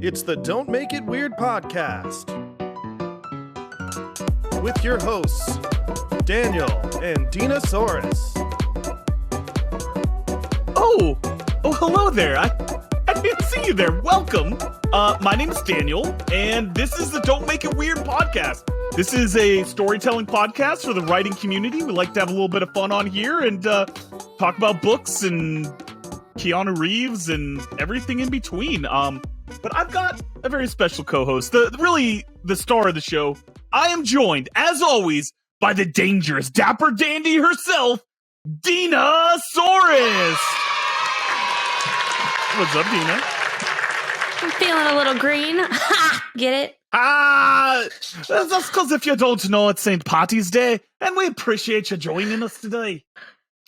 It's the Don't Make It Weird podcast with your hosts, Daniel and Dinosaurus. Oh, hello there. I didn't see you there. Welcome. My name is Daniel, and this is the Don't Make It Weird podcast. This is a storytelling podcast for the writing community. We like to have a little bit of fun on here and talk about books and Keanu Reeves and everything in between. But I've got a very special co-host, the star of the show. I am joined, as always, by the dangerous dapper dandy herself, Dinosaurus. What's up, Dina? I'm feeling a little green. Get it? That's because if you don't know, it's St. Patty's Day, and we appreciate you joining us today.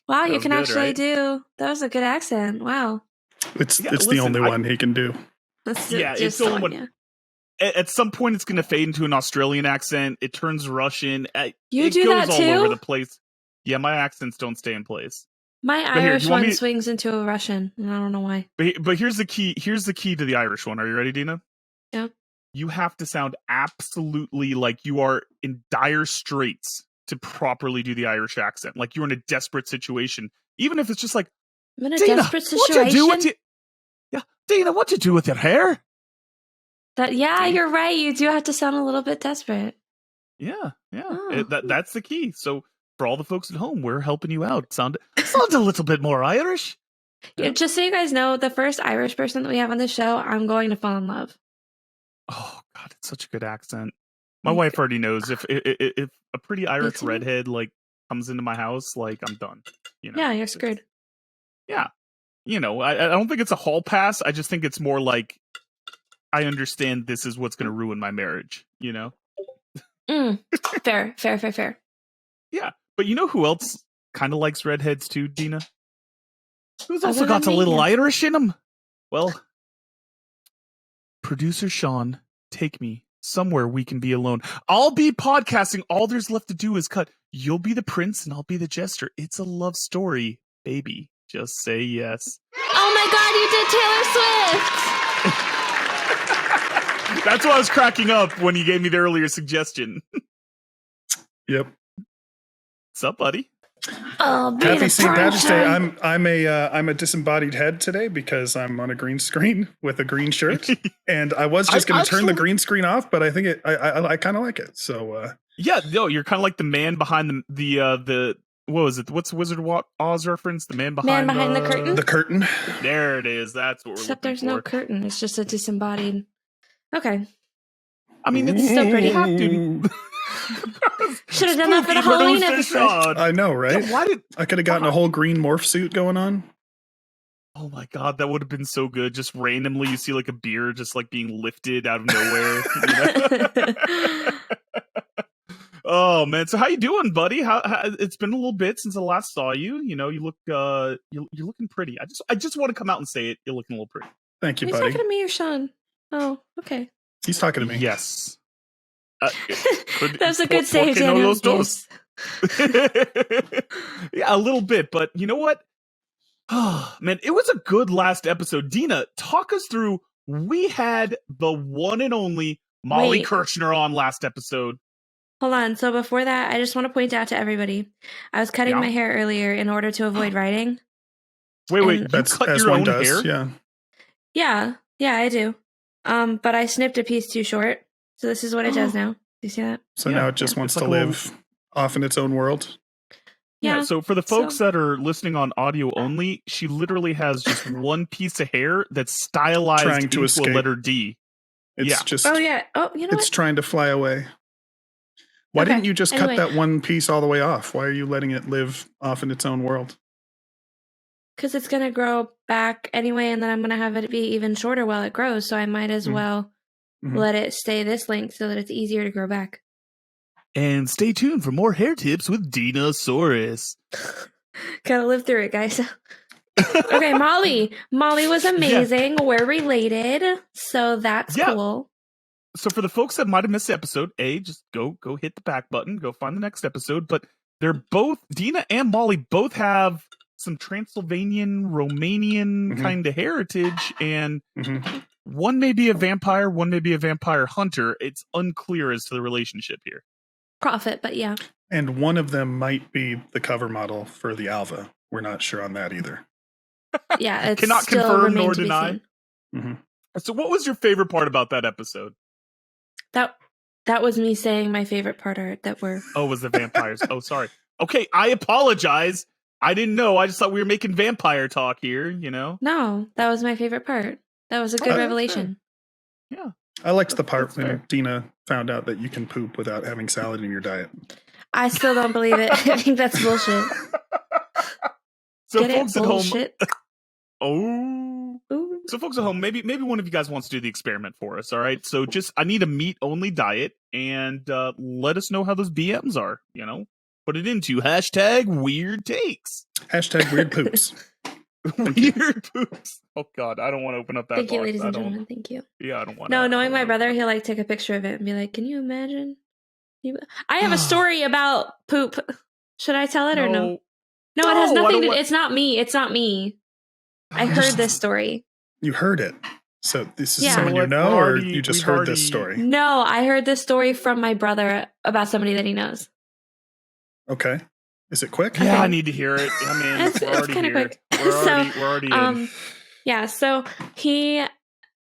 Wow, you can good, actually right? do. That was a good accent. Wow. It's the only one he can do. That's It's the only one. At some point, it's going to fade into an Australian accent. It turns Russian. You it do goes that all too? over the place. Yeah, my accents don't stay in place. My But here, Irish you want one me- swings into a Russian, and I don't know why. But here's the key. Here's the key to the Irish one. Are you ready, Dina? Yeah. You have to sound absolutely like you are in dire straits to properly do the Irish accent. Like you're in a desperate situation. Even if it's just like, I'm in a Dina, desperate what'd situation. you do with yeah, Dina, what'd you do with your hair? You're right. You do have to sound a little bit desperate. Yeah. Oh. That's the key. So for all the folks at home, we're helping you out. Sound a little bit more Irish. Yeah, just so you guys know, the first Irish person that we have on the show, I'm going to fall in love. Oh God, it's such a good accent. My wife already knows if a pretty Irish too. redhead like comes into my house, like I'm done. You know? Yeah, you're screwed. Yeah. You know, I don't think it's a hall pass. I just think it's more like I understand this is what's going to ruin my marriage, you know? Fair. Yeah. But you know who else kind of likes redheads too, Dina? Who's Other also than got a me, little yeah. Irish in him? Well, producer Sean, take me somewhere we can be alone. I'll be podcasting. All there's left to do is cut. You'll be the prince and I'll be the jester. It's a love story, baby. Just say yes. Oh my God, you did Taylor Swift! That's why I was cracking up when you gave me the earlier suggestion. Yep. What's up, buddy? Oh, Happy St. Patrick's Day. sunshine. I'm a disembodied head today because I'm on a green screen with a green shirt, and I was just going to turn the green screen off, but I think I kind of like it. So Yeah, no, you're kind of like the man behind the what was it? What's Wizard of Oz reference? The man behind the curtain? the curtain. There it is. That's what we're Except looking there's for. no curtain. It's just a disembodied. Okay. I mean, it's still pretty. Should have done that for the Halloween episode. I know, right? Yeah, why did? I could have gotten a whole green morph suit going on. Oh my God, that would have been so good. Just randomly, you see like a beer just like being lifted out of nowhere. You know? Oh man, so how you doing, buddy? How it's been a little bit since I last saw you. You know, you look you're looking pretty. I just want to come out and say it. You're looking a little pretty. Thank you, Are you buddy. talking to me or Sean? Oh, okay. He's talking to me. Yes. That's a good save, Daniel. Yes. Yeah, a little bit, but you know what? Oh, man, it was a good last episode. Dina, talk us through. We had the one and only Molly Wait. Kirchner on last episode. Hold on. So before that, I just want to point out to everybody, I was cutting Yeah. my hair earlier in order to avoid writing. Wait, And- you That's cut as your one own does. hair? Yeah. Yeah, I do. But I snipped a piece too short. So this is what it does now. Do you see that? So Yeah. now it just Yeah. wants It's to like a live off in its own world. Yeah. Yeah. So for the folks So- that are listening on audio only, she literally has just one piece of hair that's stylized Trying to into escape. a letter D. It's Yeah. just Oh, yeah. Oh, you know it's what? trying to fly away. Why Okay, didn't you just anyway. cut that one piece all the way off? Why are you letting it live off in its own world? Because it's going to grow back anyway, and then I'm going to have it be even shorter while it grows. So I might as Mhm. well Mhm. let it stay this length so that it's easier to grow back. And stay tuned for more hair tips with Dinosaurus. Gotta live through it, guys. Okay, Molly. Molly was amazing. We're related, so that's Yeah. cool. So for the folks that might have missed the episode, just go hit the back button, go find the next episode. But they're both, Dina and Molly both have some Transylvanian, Romanian Mhm. kind of heritage, and Mhm. one may be a vampire, one may be a vampire hunter. It's unclear as to the relationship here. Profit, but yeah. And one of them might be the cover model for the Alva. We're not sure on that either. Yeah, it's Cannot still confirm remain nor to be deny. seen. Mm-hmm. So what was your favorite part about that episode? That was me saying my favorite part art that were. Oh, was the vampires. Oh, sorry. Okay, I apologize. I didn't know. I just thought we were making vampire talk here, you know? No, that was my favorite part. That was a good Oh, revelation. Yeah. I liked the part That's when fair. Dina found out that you can poop without having salad in your diet. I still don't believe it. I think that's bullshit. So Get folks it? at home. Bullshit. Oh. Ooh. So folks at home, maybe one of you guys wants to do the experiment for us, all right? So I need a meat-only diet, and let us know how those BMs are, you know? Put it into #WeirdTakes. #weird poops. Weird poops. Oh, God, I don't want to open up that Thank you, box. ladies I and don't- gentlemen. Thank you. Yeah, I don't want No, knowing my brother, he'll like take a picture of it and be like, "Can you imagine?" I have a story about poop. Should I tell it or no? No, it has No, I nothing don't to. want- It's not me. It's not me. I heard this story. You heard it. So this is Yeah. someone you We've know, or already- you just we've heard this already- story? No, I heard this story from my brother about somebody that he knows. Okay. Is it quick? Yeah, Okay. I need to hear it. I mean, It's we're already kinda here. quick. We're already in. Yeah, so he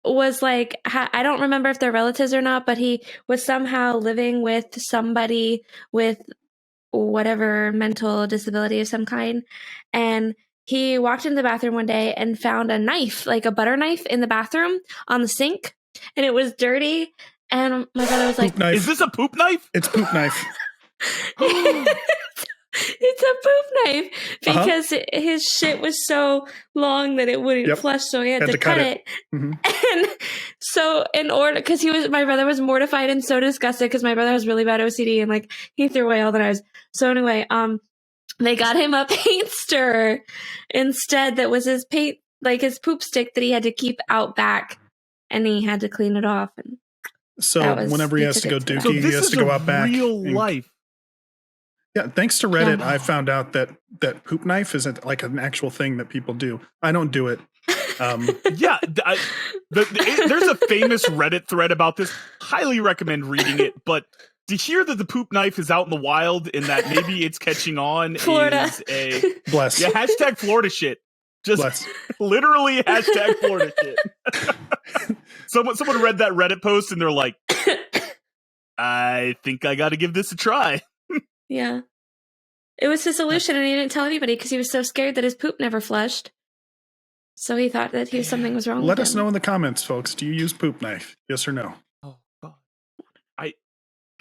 was like, I don't remember if they're relatives or not, but he was somehow living with somebody with whatever mental disability of some kind. And he walked into the bathroom one day and found a knife, like a butter knife in the bathroom on the sink. And it was dirty. And my brother was like, Poop knife. Is this a poop knife? It's poop knife. it's a poop knife because his shit was so long that it wouldn't Yep. flush, so he had to cut it. Mhm. And so in order, because my brother was mortified and so disgusted because my brother has really bad OCD and like he threw away all the knives. So anyway, they got him a paint stirrer instead that was his paint, like his poop stick that he had to keep out back, and he had to clean it off. And So That was- whenever he he has to took go it to- dookie, So he this has is to go a out back. real and- life. Yeah, thanks to Reddit, Yeah. I found out that poop knife isn't like an actual thing that people do. I don't do it. Yeah, there's a famous Reddit thread about this. Highly recommend reading it. But to hear that the poop knife is out in the wild and that maybe it's catching on Florida. is a Bless. yeah #Florida shit. Just Bless. literally #Florida shit. Someone read that Reddit post and they're like, I think I got to give this a try. yeah, it was his solution, and he didn't tell anybody because he was so scared that his poop never flushed. So he thought that something was wrong. Let with us him. know in the comments, folks. Do you use poop knife? Yes or no? Oh God,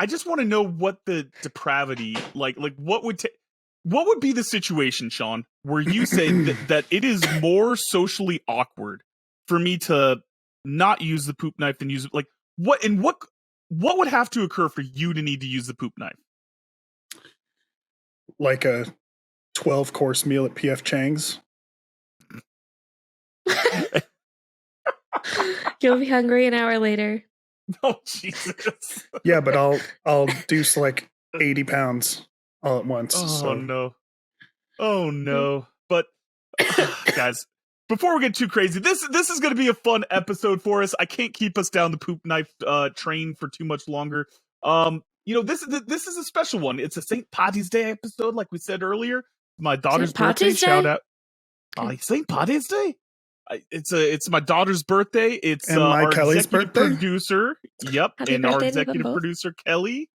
I just want to know what the depravity like what would be the situation, Sean, where you say that it is more socially awkward for me to not use the poop knife than use it? Like what would have to occur for you to need to use the poop knife? Like a 12-course meal at PF Chang's? You'll be hungry an hour later. Oh Jesus! Yeah, but I'll do like 80 pounds all at once. Oh so. no! Oh no! But guys, before we get too crazy, this is going to be a fun episode for us. I can't keep us down the poop knife train for too much longer. This is a special one. It's a St. Patty's Day episode, like we said earlier. My daughter's birthday. Patty's Day? Shout out! St. Patty's Day. It's my daughter's birthday. It's And my our Kelly's executive birthday? producer. Yep, Happy and our birthday to them executive both. producer Kelly.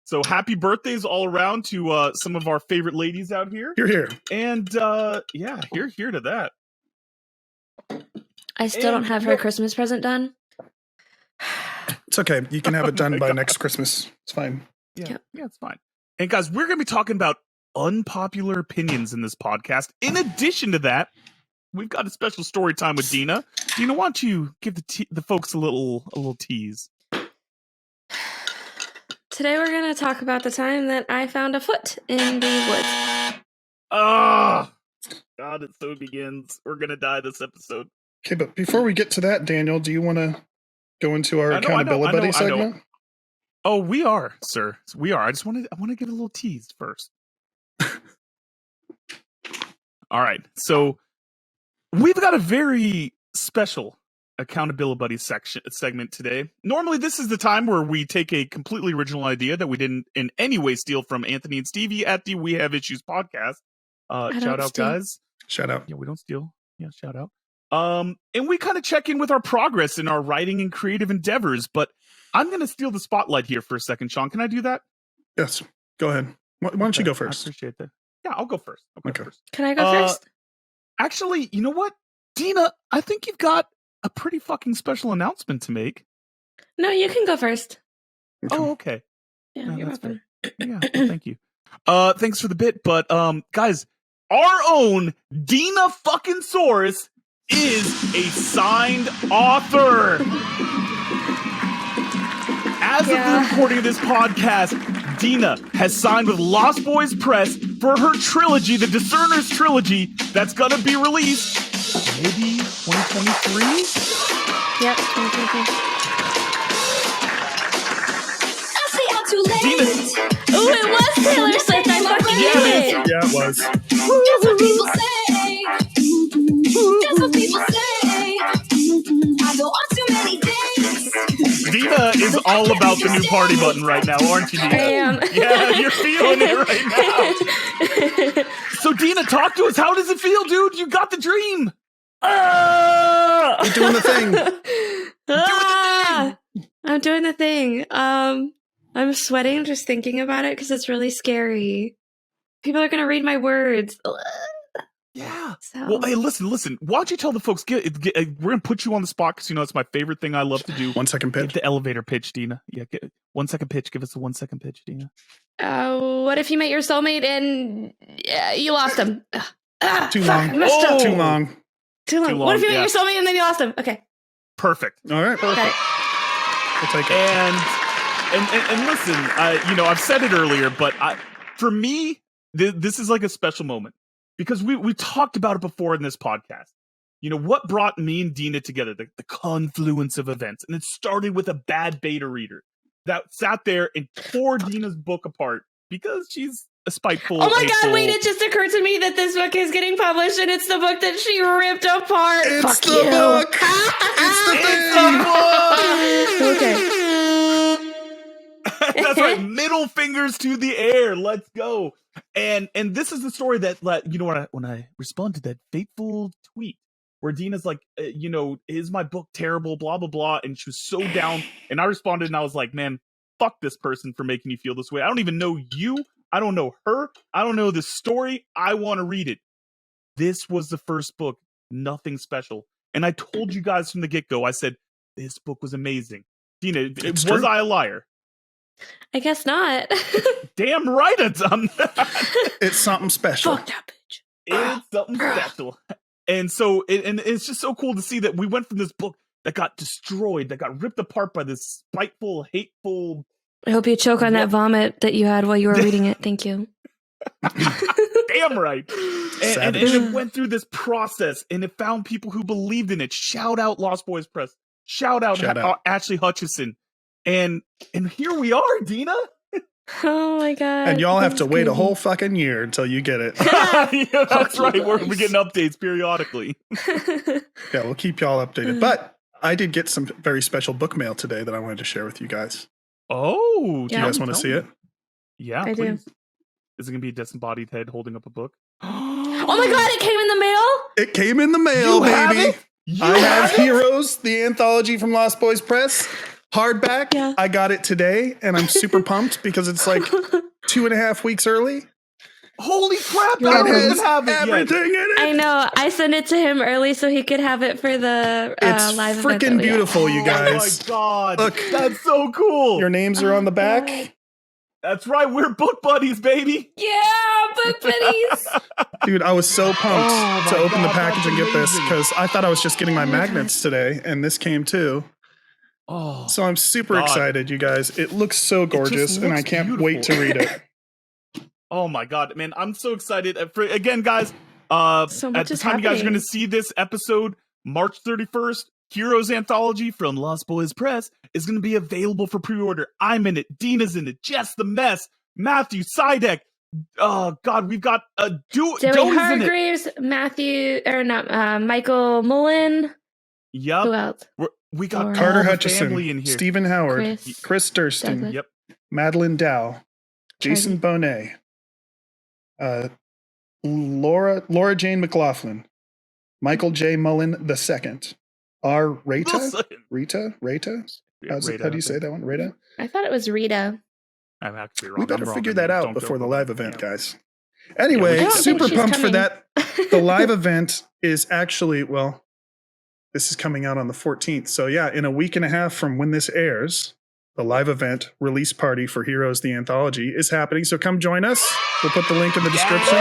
So happy birthdays all around to some of our favorite ladies out here. Here. And yeah, here to that. I still don't And have her Christmas present done. It's okay. You can have it done my by God. next Christmas. It's fine. Yeah, Yep. yeah, it's fine. And guys, we're gonna be talking about unpopular opinions in this podcast. In addition to that, we've got a special story time with Dina. Dina, why don't you give the folks a little tease? Today we're going to talk about the time that I found a foot in the woods. Ah, God, it so begins. We're gonna die this episode. Okay, but before we get to that, Daniel, do you want to go into our I know, accountability buddy I know. segment? Oh, we are, sir. We are. I want to give a little tease first. All right. So we've got a very special Accountability Buddy segment today. Normally, this is the time where we take a completely original idea that we didn't in any way steal from Anthony and Stevie at the We Have Issues podcast. Shout out, steal. guys. Shout out. Yeah, we don't steal. Yeah, shout out. And we kind of check in with our progress in our writing and creative endeavors, but I'm going to steal the spotlight here for a second, Sean. Can I do that? Yes. Go ahead. Why don't you go first? I appreciate that. Yeah, I'll go first. Can I go first? Actually, you know what? Dina, I think you've got a pretty fucking special announcement to make. No, you can go first. Oh, okay. Yeah, No, you're that's welcome. Yeah, thank you. Thanks for the bit, but guys, our own Dina fucking Source is a signed author. As of the recording of this podcast, Dina has signed with Lost Boys Press for her trilogy, the Discerners trilogy, that's gonna be released maybe 2023? Yep, 2023. Dina. Ooh, it was Taylor Swift. I fucking knew it. Yeah, it was. That's what people say. That's what people say. I go on too many dates. Dina is all about the new party button right now, aren't you, Dina? I am. Yeah, you're feeling it right now. So, Dina, talk to us. How does it feel, dude? You got the dream. You're doing the thing. I'm doing the thing. I'm sweating just thinking about it because it's really scary. People are going to read my words. Yeah. So. Well, hey, listen. Why don't you tell the folks, we're going to put you on the spot because, it's my favorite thing I love to do. 1 second pitch. Get the elevator pitch, Dina. Yeah, 1 second pitch. Give us a 1 second pitch, Dina. What if you met your soulmate and you lost him? Too long. Too long. Too long. What if you met your soulmate and then you lost him? Okay. Perfect. All right. Got it. We'll take it. And listen, I've said it earlier, but for me, this is like a special moment because we talked about it before in this podcast. What brought me and Dina together, the confluence of events. And it started with a bad beta reader that sat there and tore Dina's book apart because she's a spiteful. Oh my hateful. God, wait, it just occurred to me that this book is getting published and it's the book that she ripped apart. It's Fuck the you. book. It's the thing. Okay. That's right. Middle fingers to the air. Let's go. And this is the story that when I respond to that fateful tweet where Dina's like, is my book terrible? Blah blah blah. And she was so down. And I responded and I was like, man, fuck this person for making you feel this way. I don't even know you. I don't know her. I don't know the story. I want to read it. This was the first book. Nothing special. And I told you guys from the get-go. I said this book was amazing. Dina, was I a liar? I guess not. Damn right it's It's something special. Fuck that bitch. It's something special. And so it's just so cool to see that we went from this book that got destroyed, that got ripped apart by this spiteful, hateful. I hope you choke on that vomit that you had while you were reading it. Thank you. Damn right. And it went through this process and it found people who believed in it. Shout out Lost Boys Press. Shout out Ashley Hutchison. And here we are, Dina. Oh my God. And y'all have to wait a whole fucking year until you get it. Yeah, that's right. We're getting updates periodically. Yeah, we'll keep y'all updated. But I did get some very special book mail today that I wanted to share with you guys. Oh, do you guys want to see it? Yeah, I please. do. Is it going to be a disembodied head holding up a book? Oh my God, it came in the mail? It came in the mail, You have baby. it? I have Heroes, the anthology from Lost Boys Press. Hardback. Yeah. I got it today, and I'm super pumped because it's like 2.5 weeks early. Holy crap! I It don't even has have it everything in it. I know. I sent it to him early so he could have it for the It's live event. freaking beautiful, you guys. Oh my God. Look. That's so cool. Your names are on the back. God. That's right. We're book buddies, baby. Yeah, book buddies. Dude, I was so pumped Oh to my open the God, package that's and get this amazing. because I thought I was just getting my magnets today, and this came too. Oh, So I'm super God. excited, you guys. It looks so gorgeous, and I looks can't wait to beautiful. read it. oh my God, man! I'm so excited. Again, guys. So much at the is time you guys are happening. going to see this episode, March 31st, Heroes Anthology from Lost Boys Press is going to be available for pre-order. I'm in it. Dina's in it. Jess the Mess. Matthew Sidek. Oh God, we've got Joey Joey's in it. Hargreaves, Michael Mullen, Yep. Who else? We got Laura. Carter all the Hutchison, family in here. Stephen Howard, Chris Durston, Douglas. Yep. Madeline Dow, Jason Bonet, Laura Jane McLaughlin, Michael J. Mullen II, R. Rita? Rita? Yeah, How do you say that one? Rita? I thought it was Rita. I'm actually wrong. We better figure that out before the live event, Yeah. guys. Anyway, I don't think super she's pumped for coming. that. The live event is actually, well, this is coming out on the 14th. So yeah, in a week and a half from when this airs, the live event release party for Heroes the Anthology is happening. So come join us. We'll put the link in the description.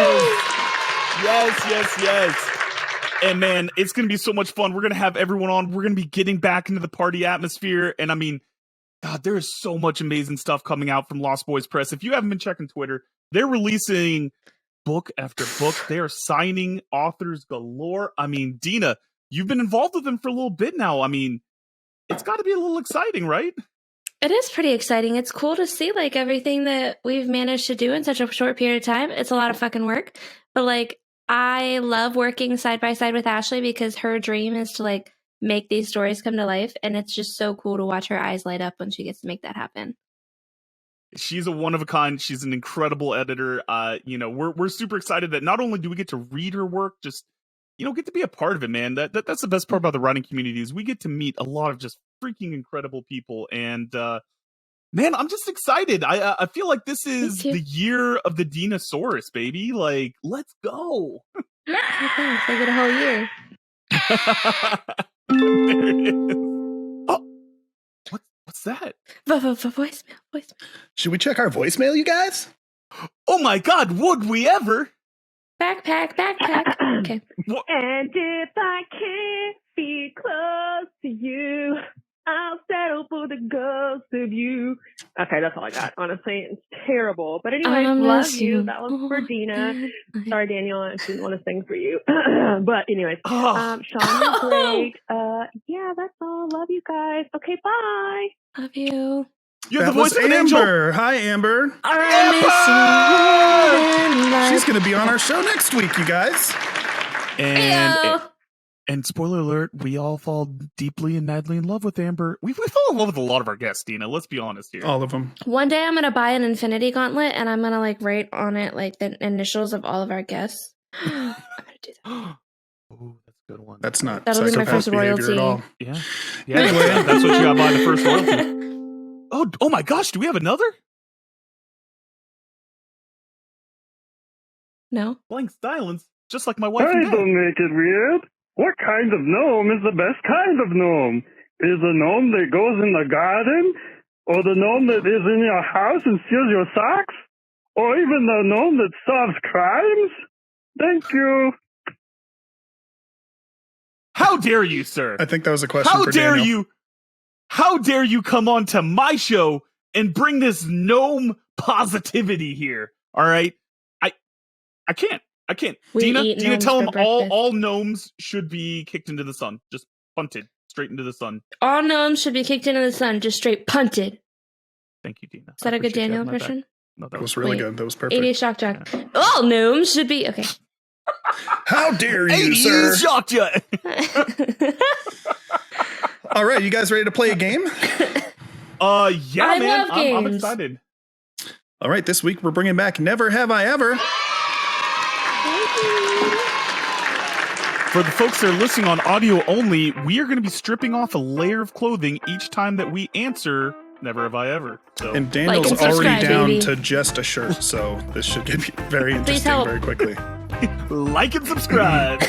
Yes. And man, it's going to be so much fun. We're going to have everyone on. We're going to be getting back into the party atmosphere. And I mean, God, there is so much amazing stuff coming out from Lost Boys Press. If you haven't been checking Twitter, they're releasing book after book. They are signing authors galore. I mean, Dina, you've been involved with them for a little bit now. I mean, it's got to be a little exciting, right? It is pretty exciting. It's cool to see like everything that we've managed to do in such a short period of time. It's a lot of fucking work, but like I love working side by side with Ashley because her dream is to like make these stories come to life, and it's just so cool to watch her eyes light up when she gets to make that happen. She's a one of a kind. She's an incredible editor. We're super excited that not only do we get to read her work, just get to be a part of it, man. That's the best part about the writing community is we get to meet a lot of just freaking incredible people. And man, I'm just excited. I feel like this is the year of the Dinosaurus, baby. Like, let's go. Thanks. I get a whole year. There it is. Oh, what's that? Voicemail. Should we check our voicemail, you guys? Oh my God, would we ever? Backpack. Okay. And if I can't be close to you, I'll settle for the ghost of you. Okay, that's all I got. Honestly, it's terrible. But anyway, love you. That was for Dina. Sorry, Daniel, I didn't want to sing for you. But anyways, Sean is great. Yeah, that's all. Love you guys. Okay, bye. Love you. You're That the voice was of an Amber. angel. Hi, Amber. I She's going to be on our show next week, you guys. And spoiler alert, we all fall deeply and madly in love with Amber. We fall in love with a lot of our guests, Dina. Let's be honest here. All of them. One day I'm gonna buy an infinity gauntlet and I'm gonna like write on it like the initials of all of our guests. I'm gonna do that. Oh, that's a good one. That's not That'll be my psychopath first behavior royalty. at all. Yeah. Anyway. That's what you got by the first royalty. Oh my gosh, do we have another? No. Blank silence, just like my wife I and dad. don't make it weird. What kind of gnome is the best kind of gnome? Is the gnome that goes in the garden? Or the gnome that is in your house and steals your socks? Or even the gnome that solves crimes? Thank you. How dare you, sir? I think that was a question How for dare Daniel. you? How dare you come on to my show and bring this gnome positivity here? All right, I can't. We Dina, eat gnomes tell for them breakfast. all gnomes should be kicked into the sun, just punted straight into the sun. All gnomes should be kicked into the sun, just straight punted. Thank you, Dina. Is that a good Daniel impression? No, That was really Wait. good. That was perfect. 80 shock jock. All gnomes should be okay. How dare you, 80s sir? shocked you. All right, you guys ready to play a game? Yeah, I man, love I'm games. excited. All right, this week we're bringing back Never Have I Ever. For the folks that are listening on audio only, we are going to be stripping off a layer of clothing each time that we answer Never Have I Ever. So, And Daniel's and already subscribe, down baby. to just a shirt, so this should get very interesting help. very quickly. like and subscribe.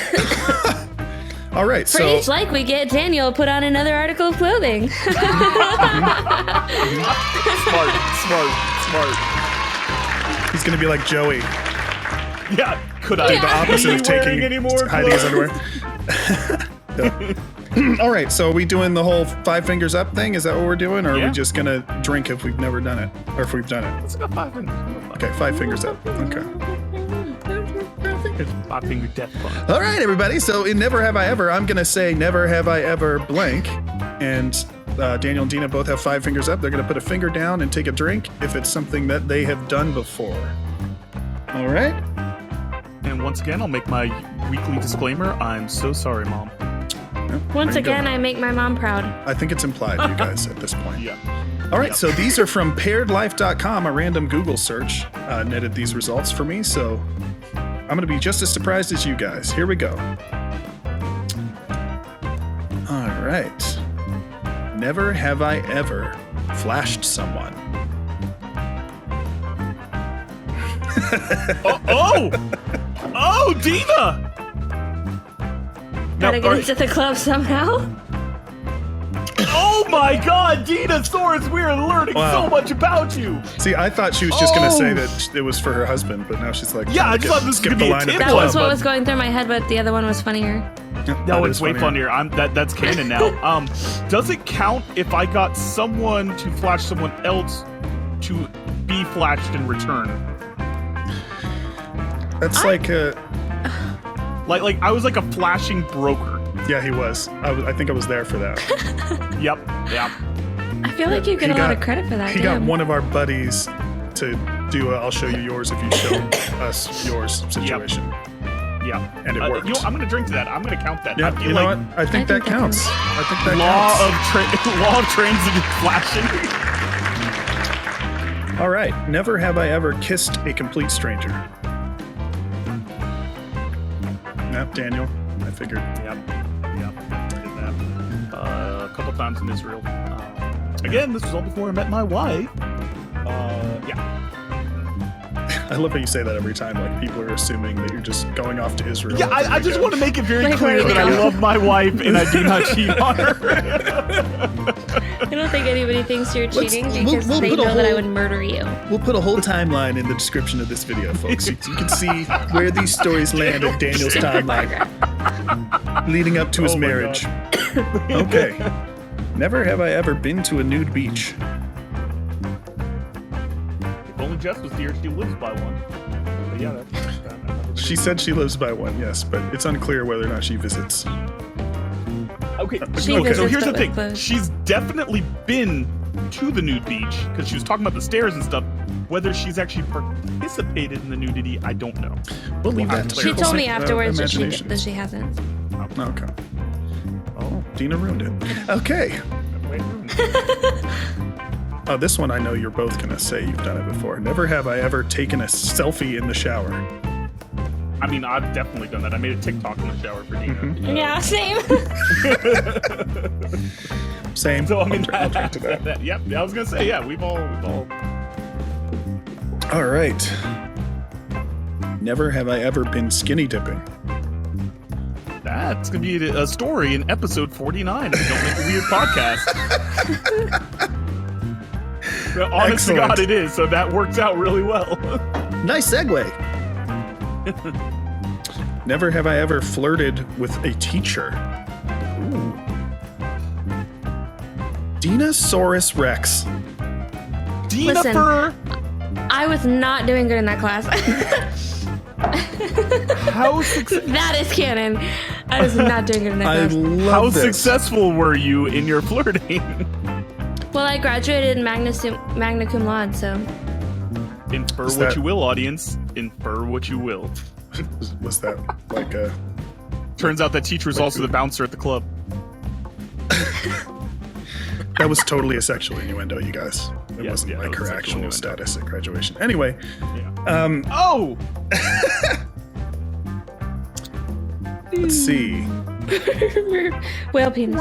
All right, For so each like we get, Daniel will put on another article of clothing. smart. he's going to be like Joey, Yeah, could I the opposite of be taking wearing any more hiding his clothes? underwear. All right, so are we doing the whole 5 fingers up thing? Is that what we're doing, or are Yeah. we just gonna drink if we've never done it, or if we've done it? Let's go 5 fingers. Okay, 5 fingers up. Okay. It's 5 finger death punch. All right, everybody. So in Never Have I Ever, I'm gonna say Never Have I Ever blank, and Daniel and Dina both have 5 fingers up. They're gonna put a finger down and take a drink if it's something that they have done before. All right. And once again, I'll make my weekly disclaimer. I'm so sorry, Mom. No, Once there you go. again, I make my mom proud. I think it's implied, you guys, at this point. Yeah. All right, Yep. so these are from pairedlife.com. A random Google search netted these results for me, so I'm going to be just as surprised as you guys. Here we go. All right. Never have I ever flashed someone. Oh, Dina! Gotta Now, get are- into the club somehow. Oh my God, Dina Soros, we are learning Wow. so much about you. See, I thought she was just going to say Oh. that it was for her husband, but now she's like, Yeah, I trying to just thought this was skip gonna the be a line tip at the That club, was what but- was going through my head, but the other one was funnier. That was is way funnier. That's canon now. Does it count if I got someone to flash someone else to be flashed in return? That's like Like I was like a flashing broker. yeah, he was. I think I was there for that. Yep. I feel like you get He a lot got- of credit for that. He got damn. one of our buddies to do a I'll show you yours if you show us yours situation. Yeah. And it worked. You know, I'm gonna drink to that. I'm gonna count that. Yeah, I feel you know like what? I think that counts. I think that law counts. of law of transitive flashing. All right. Never have I ever kissed a complete stranger. Nope, Daniel. I figured. Yep. Did that. A couple times in Israel. Again, this was all before I met my wife. Yeah. I love how you say that every time. Like people are assuming that you're just going off to Israel. Yeah, every I just weekend. want to make it very Like clear right that I now. love my wife and I do not cheat on her. I don't think anybody thinks you're Let's- cheating we'll- because we'll they put a know that I whole- would murder you. We'll put a whole timeline in the description of this video, folks. You can see where these stories land in Daniel's timeline, leading up to his Oh my marriage. Okay. Never have I ever been to a nude beach. If only Jess was here, she lives by one. But yeah, that's She said she lives by one, yes, but it's unclear whether or not she visits. okay. She So visits, here's the but thing: with clothes. she's definitely been to the nude beach because she was talking about the stairs and stuff. Whether she's actually participated in the nudity, I don't know. We'll leave Well, that to She people's told me afterwards that imagination. she hasn't. Okay. Oh, Dina ruined it. Okay. Wait, Oh, this one I know you're both gonna say you've done it before. Never have I ever taken a selfie in the shower. I mean, I've definitely done that. I made a TikTok in the shower for Dina. Mhm. Yeah, same. Same. So I mean, I'll drink to that. Yep. I was gonna say, yeah, we've all. All right. Never have I ever been skinny dipping. That's gonna be a story in episode 49 of the Don't Make a Weird podcast. But honest to Excellent. God, it is. So that works out really well. Nice segue. Never have I ever flirted with a teacher. Ooh. Dinosaurus Rex. Dina I was not doing good in that class. how successful? That is canon. I was not doing good in that I class. love How this. successful were you in your flirting? Well, I graduated magna cum laude, so Infer Is what that- you will, audience. Infer what you will. Was that like a... Turns out that teacher was also the bouncer at the club. That was totally a sexual innuendo, you guys. It Yeah, wasn't yeah, like that was her a sexual actual innuendo. status at graduation. Anyway, Yeah. Oh! let's see. whale penis.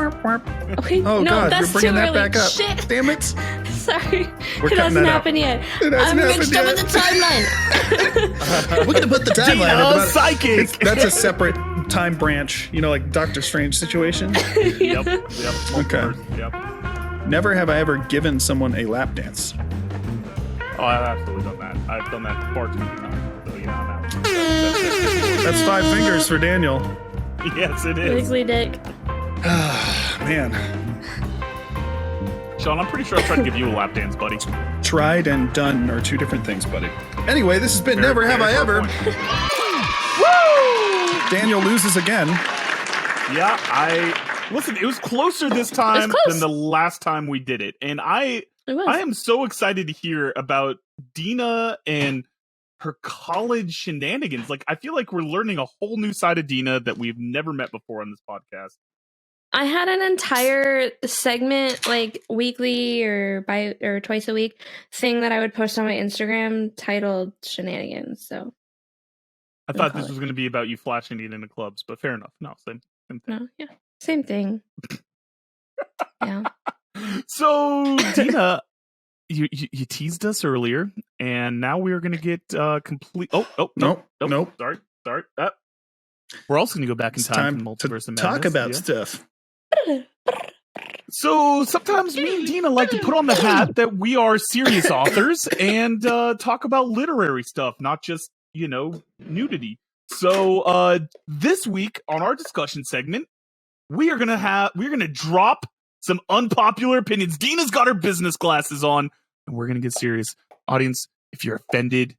Okay, Oh no, God, that's you're bringing too that early. back up. Shit. Damn it. Sorry, We're it cutting hasn't that out. happened yet. It hasn't I'm happened mixed up yet. with the timeline. We're gonna put the timeline. Dina, at the bottom. psychic! That's a separate time branch. You know, like Doctor Strange situation. Yep. Okay. Yep. Never have I ever given someone a lap dance. Oh, I've absolutely done that. I've done that far too many times. So, you know, I'm out. That's 5 fingers for Daniel. Yes, it is. Wiggly dick. Man, Sean, I'm pretty sure I tried to give you a lap dance, buddy. tried and done are 2 different things, buddy. Anyway, this has been Very- Never Have very I fair Ever. point. Daniel loses again. Yeah, listen, it was closer this time close. than the last time we did it. And I It was. am so excited to hear about Dina and her college shenanigans. Like, I feel like we're learning a whole new side of Dina that we've never met before on this podcast. I had an entire segment, like weekly or twice a week thing that I would post on my Instagram titled Shenanigans. So I thought this was going to be about you flashing it into clubs, but fair enough. No, same thing. No, yeah, same thing. Yeah. So, Dina, you teased us earlier, and now we're going to get complete. Nope. Sorry. We're also going to go back in time for Multiverse of Madness. Talk about stuff. So sometimes me and Dina like to put on the hat that we are serious authors and talk about literary stuff, not just, nudity. So this week on our discussion segment, we're gonna drop some unpopular opinions. Dina's got her business glasses on, and we're gonna get serious. Audience, if you're offended,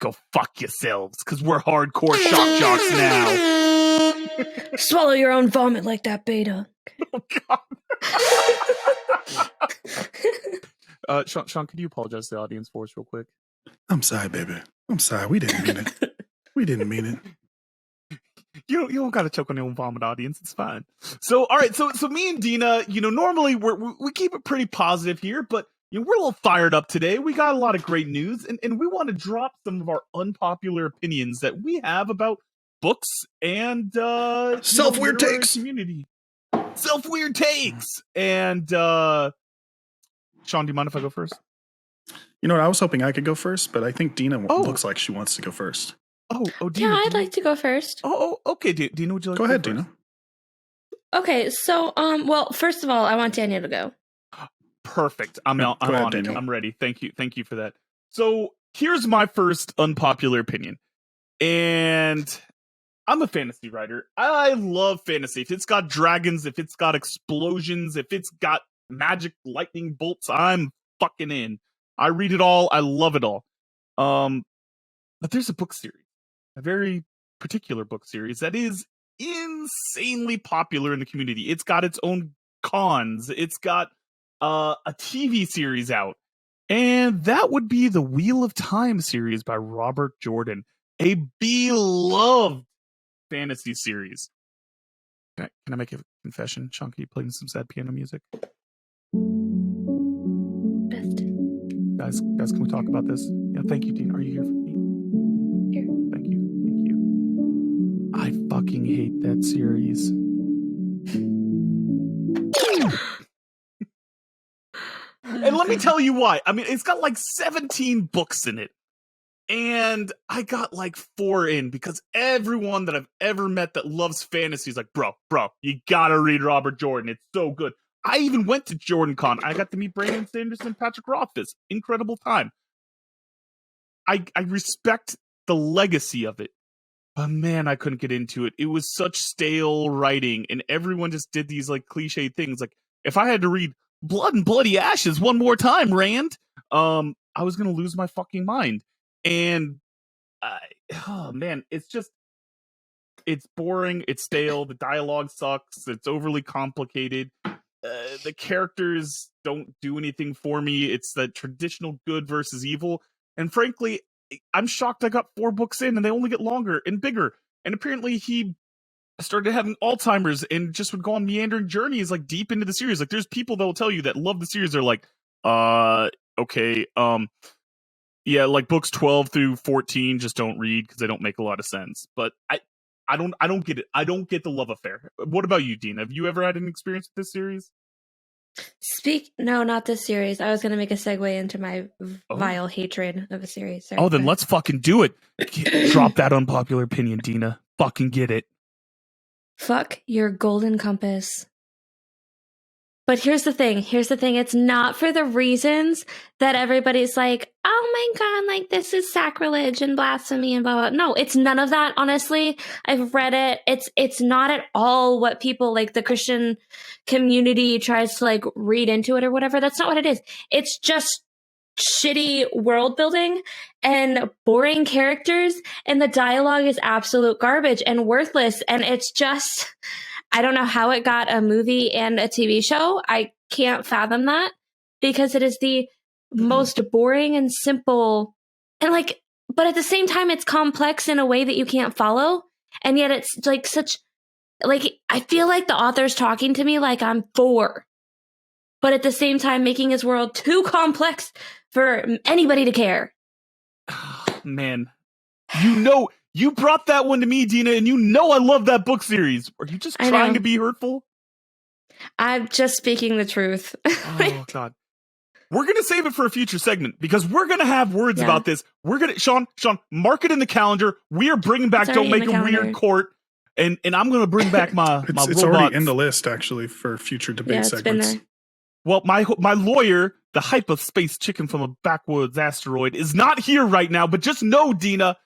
go fuck yourselves, because we're hardcore shock jocks now. Swallow your own vomit like that, Beta. Oh, God. Sean, could you apologize to the audience for us real quick? I'm sorry, baby. I'm sorry. We didn't mean it. We didn't mean it. You don't gotta choke on your own vomit, audience. It's fine. So, all right. So me and Dina, normally we keep it pretty positive here, but we're a little fired up today. We got a lot of great news, and we want to drop some of our unpopular opinions that we have about books and self-weird takes. Community. Self-weird takes. And Sean, do you mind if I go first? You know what? I was hoping I could go first, but I think Dina looks like she wants to go first. Oh, Dina. Yeah, I'd like to go first. Oh, okay. Dina, would you like to go ahead, first? Dina. Okay, so well, first of all, I want Daniel to go. Perfect. I'm on it. I'm ready. Thank you for that. So here's my first unpopular opinion. And I'm a fantasy writer. I love fantasy. If it's got dragons, if it's got explosions, if it's got magic lightning bolts, I'm fucking in. I read it all. I love it all. But there's a book series, a very particular book series that is insanely popular in the community. It's got its own cons. It's got a TV series out. And that would be the Wheel of Time series by Robert Jordan, a beloved fantasy series. Can I make a confession? Sean, can you play some sad piano music? Best. Guys, can we talk about this? Yeah, thank you, Dean. Are you here for me? Here. Thank you. I fucking hate that series. And let me tell you why. I mean, it's got like 17 books in it. And I got like 4 in because everyone that I've ever met that loves fantasy is like, bro, you gotta read Robert Jordan. It's so good. I even went to Jordan Con. I got to meet Brandon Sanderson and Patrick Rothfuss. Incredible time. I respect the legacy of it. But man, I couldn't get into it. It was such stale writing, and everyone just did these like cliche things. Like if I had to read Blood and Bloody Ashes one more time, Rand, I was gonna lose my fucking mind. And oh man, it's boring. It's stale. The dialogue sucks. It's overly complicated. The characters don't do anything for me. It's the traditional good versus evil. And frankly, I'm shocked I got 4 books in and they only get longer and bigger. And apparently he started having Alzheimer's and just would go on meandering journeys like deep into the series. Like there's people that will tell you that love the series. They're like, okay, yeah, like books 12 through 14 just don't read because they don't make a lot of sense. But I don't get it. I don't get the love affair. What about you, Dean? Have you ever had an experience with this series? No, not this series. I was going to make a segue into my vile hatred of a series. Sorry, then let's fucking do it. Drop that unpopular opinion, Dina. Fucking get it. Fuck your golden compass. But here's the thing. It's not for the reasons that everybody's like, oh my God, like this is sacrilege and blasphemy and blah, blah. No, it's none of that. Honestly, I've read it. It's not at all what people like the Christian community tries to like read into it or whatever. That's not what it is. It's just shitty world building and boring characters. And the dialogue is absolute garbage and worthless. And it's just, I don't know how it got a movie and a TV show. I can't fathom that because it is the most boring and simple and like, but at the same time, it's complex in a way that you can't follow. And yet it's like such like, I feel like the author's talking to me like I'm 4, but at the same time making his world too complex for anybody to care. Man, you brought that one to me, Dina, and I love that book series. Are you just trying to be hurtful? I'm just speaking the truth. Oh, God. We're going to save it for a future segment because we're going to have words about this. We're going to, Sean, mark it in the calendar. We are bringing back Don't Make a Weird Court. And I'm going to bring back my it's robots. already in the list, actually, for future debate segments. Been there. Well, my lawyer, the hyperspace chicken from a backwoods asteroid, is not here right now. But just know, Dina,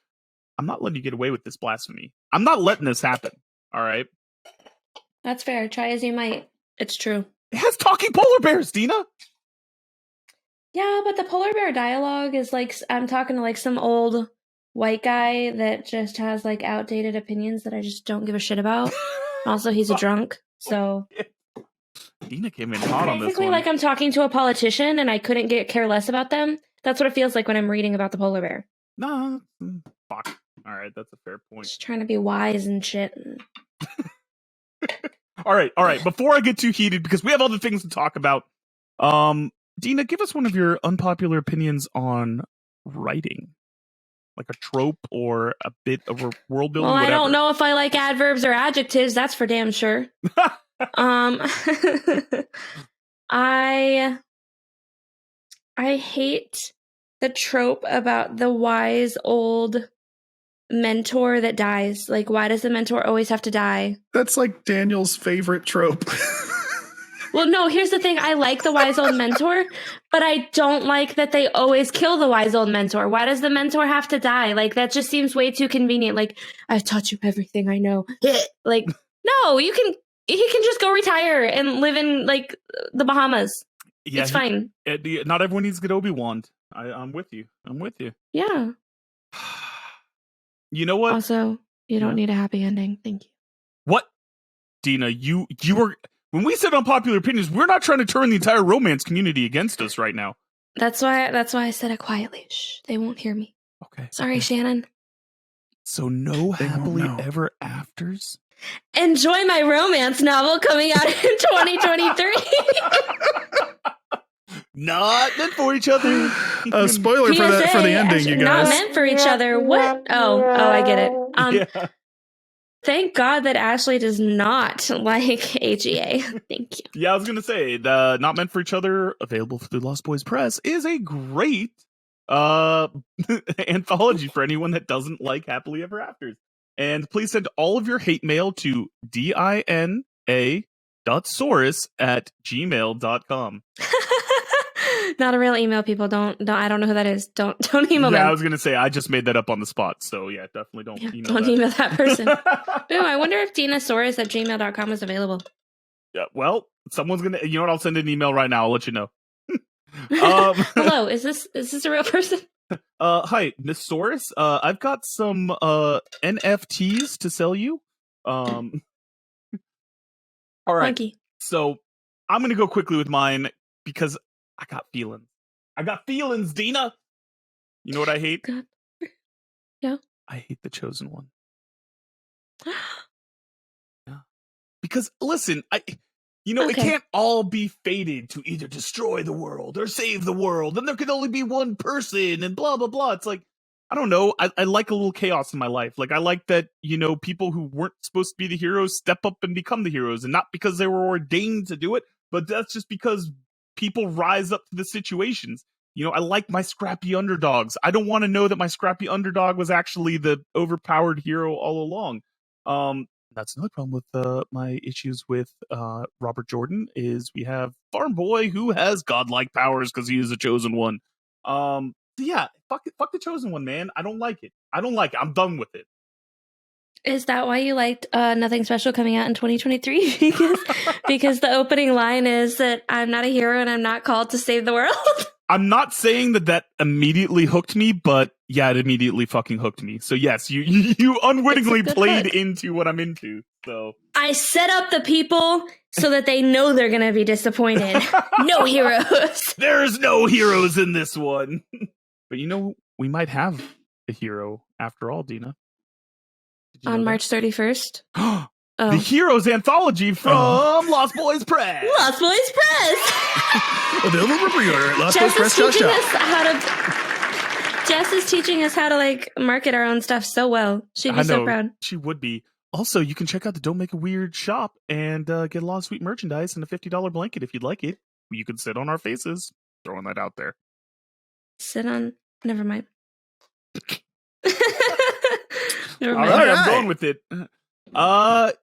I'm not letting you get away with this blasphemy. I'm not letting this happen. All right? That's fair. Try as you might. It's true. It has talking polar bears, Dina. Yeah, but the polar bear dialogue is like, I'm talking to like some old white guy that just has like outdated opinions that I just don't give a shit about. Also, he's a drunk, so. Dina came in hot on this Basically, one. like I'm talking to a politician and I couldn't care less about them. That's what it feels like when I'm reading about the polar bear. No, fuck. All right, that's a fair point. Just trying to be wise and shit. All right. Before I get too heated, because we have other things to talk about, Dina, give us one of your unpopular opinions on writing, like a trope or a bit of a world building. Well, whatever. I don't know if I like adverbs or adjectives. That's for damn sure. I hate the trope about the wise old mentor that dies. Like, why does the mentor always have to die? That's like Daniel's favorite trope. Well, no, here's the thing. I like the wise old mentor, but I don't like that they always kill the wise old mentor. Why does the mentor have to die? Like, that just seems way too convenient. Like, I've taught you everything I know. Like, no, he can just go retire and live in, like, the Bahamas. Yeah, it's fine. Not everyone needs to get Obi-Wan. I'm with you. Yeah. You know what? Also, you don't need a happy ending. Thank you. What? Dina, you were... When we said unpopular opinions, we're not trying to turn the entire romance community against us right now. That's why I said it quietly. Shh, they won't hear me. Okay. Sorry, Shannon. So no happily ever afters? Enjoy my romance novel coming out in 2023. Not meant for each other. Spoiler for the ending, you guys. Not meant for each other. What? Oh, I get it. Yeah. Thank God that Ashley does not like AGA. Thank you. Yeah, I was going to say, the Not Meant for Each Other, available through Lost Boys Press, is a great anthology for anyone that doesn't like Happily Ever Afters. And please send all of your hate mail to dina.soros@gmail.com. Not a real email, people. Don't. I don't know who that is. Don't email them. Yeah, I was gonna say I just made that up on the spot. So yeah, definitely don't email that person. Boom. I wonder if dinasaurus@gmail.com is available. Yeah. Well, someone's gonna. You know what? I'll send an email right now. I'll let you know. Hello. Is this a real person? Hi, Nisaurus. I've got some NFTs to sell you. All right. Monkey. So I'm gonna go quickly with mine because I got feelings. Dina. You know what I hate? God. Yeah. I hate The Chosen One. Yeah. Because listen, it can't all be fated to either destroy the world or save the world, and there can only be one person, and blah blah blah. It's like, I don't know. I like a little chaos in my life. Like, I like that, people who weren't supposed to be the heroes step up and become the heroes, and not because they were ordained to do it, but that's just because people rise up to the situations. I like my scrappy underdogs. I don't want to know that my scrappy underdog was actually the overpowered hero all along. That's another problem with my issues with Robert Jordan is we have Farm Boy who has godlike powers because he is a chosen one. Yeah, fuck The Chosen One, man. I don't like it. I'm done with it. Is that why you liked Nothing Special coming out in 2023? because the opening line is that I'm not a hero and I'm not called to save the world? I'm not saying that immediately hooked me, but yeah, it immediately fucking hooked me. So yes, you unwittingly played into what I'm into. So I set up the people so that they know they're going to be disappointed. No heroes. There's no heroes in this one. But we might have a hero after all, Dina. On March 31st. The Heroes Anthology from Lost Boys Press. Lost Boys Press. Available for pre-order at Jess is teaching lostboyspress.shop. us how to. Jess is teaching us how to like market our own stuff so well. She'd be so proud. She would be. Also, you can check out the Don't Make It Weird shop and get a lot of sweet merchandise and a $50 blanket if you'd like it. You can sit on our faces. Throwing that out there. Sit on. Never mind. All right, I'm going with it.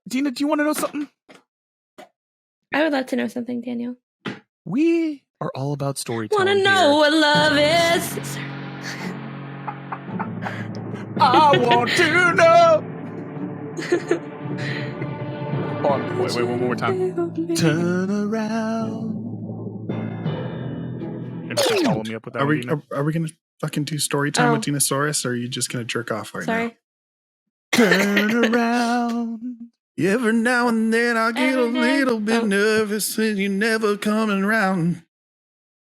Dina, do you want to know something? I would love to know something, Daniel. We are all about storytelling. Want to know what love is? I want to know. Wait, one more time. Turn around. And just follow me up with that. Are we gonna fucking do story time with Dinosaurus, or are you just gonna jerk off right now? Turn around. Every now and then I get a little bit nervous when you never coming around.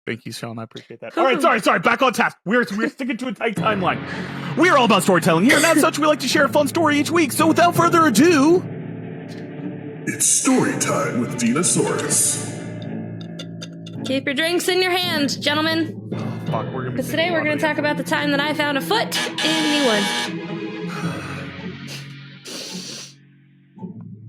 Thank you, Sean. I appreciate that. All right, sorry. Back on task. We're sticking to a tight timeline. We are all about storytelling here, and as such, we like to share a fun story each week. So without further ado, it's story time with Dinosaurus. Keep your drinks in your hand, gentlemen. Fuck, because today we're going to talk about the time that I found a foot in the woods.